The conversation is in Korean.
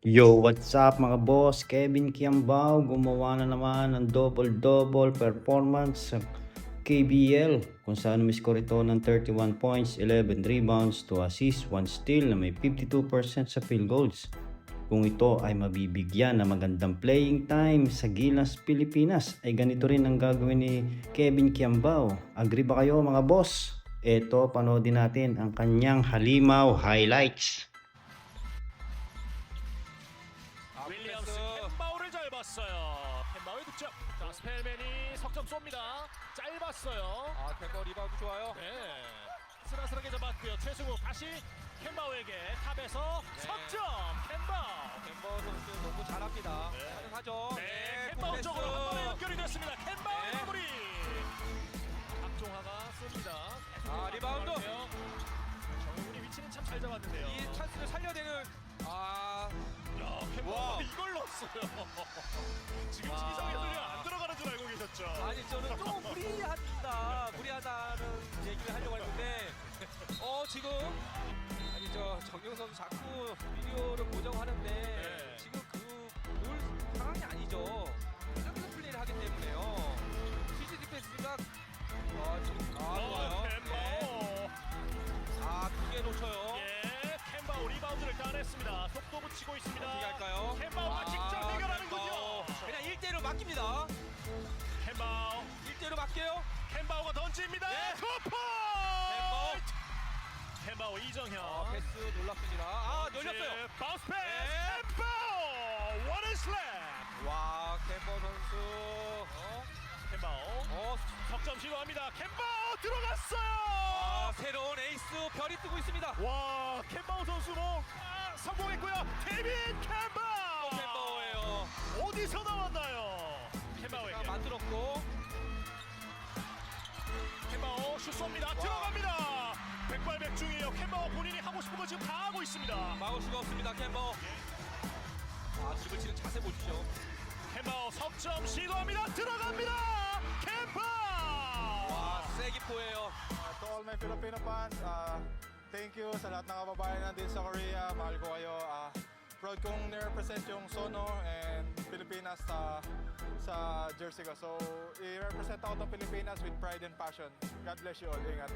Yo, what's up mga boss? Kevin Kiambao gumawa na naman ng double-double performance sa KBL kung saan umiscore ito ng 31 points, 11 rebounds, 2 assists, 1 steal na may 52% sa field goals. Kung ito ay mabibigyan ng magandang playing time sa Gilas, Pilipinas, ay ganito rin ang gagawin ni Kevin Kiambao. Agree ba kayo mga boss? Ito, panoodin natin ang kanyang halimaw highlights. 윌리엄스 캔바우를 잘 봤어요. 캔바우의 득점. 자, 스펠맨이 석점 쏩니다. 짧았어요. 템버 리바운드 좋아요. 네. 스라스라게 잡았고요. 최승우 다시 캔바우에게 탑에서 석점. 캔바우. 템버 선수 너무 잘합니다. 네. 가능하죠. 네. 캔바우 쪽으로 한 번에 연결이 됐습니다. 캔바우의 네. 마무리. 박종하가 쏩니다. 리바운드. 정훈이 위치는 참 잘 잡았는데요. 이 찬스를 살려내는 야, 캔바우 이걸 넣었어요. 지금 와. 지기성 해설이 안 들어가는 줄 알고 계셨죠? 아니 저는 좀 무리하다는 얘기를 하려고 했는데 지금 아니 저 정경 선수 자꾸 비디오를 보정하는데 네. 지금 그볼 상황이 아니죠. 여기서 플레이를 하기 때문에요. CG 디펜스가 지금 좋아요. 캔바우. 두개 놓쳐요. 예, 캔바우 리바운드를 따냈습니다. 속도 붙이고 있습니다. 어떻게 할까요? 캔바우가 직접 해결하는군요. 그냥 1대1로 맡깁니다. 캔바우, 1대1로 맡겨요. 캔바우가 던집니다. 네. 쿠퍼. 캔바우 이정현. 패스 놀랍습니다. 열렸어요. 바우스 패스. 네. 캔바우 원앤슬램. 와, 템버 선수. 캔바우 석점 시도합니다. 캔바우 들어갔어요. 새로운 에이스 별이 뜨고 있습니다. 와, 캔바우 선수 성공했고요. 데빈 캔바우. 템버예요. 어디서 나왔나요? 캔바우에게. 만들었고. 캔바우 슛 쏩니다. 들어갑니다. 백발백중이에요. 캔바우 본인이 하고 싶은 거 지금 다 하고 있습니다. 막을 수가 없습니다, 템버. 집을 치는 자세 보십시오. 캔바우 석점 시도합니다. 들어갑니다. 캔바우. 세기포예요. To all my Filipino fans, thank you sa lahat ng kababayan natin sa Korea. Mahal ko kayo. Proud kong nire-represent yung Sono and Pilipinas sa jersey ko. So, i-represent ako ng Pilipinas with pride and passion. God bless you all. Ingat.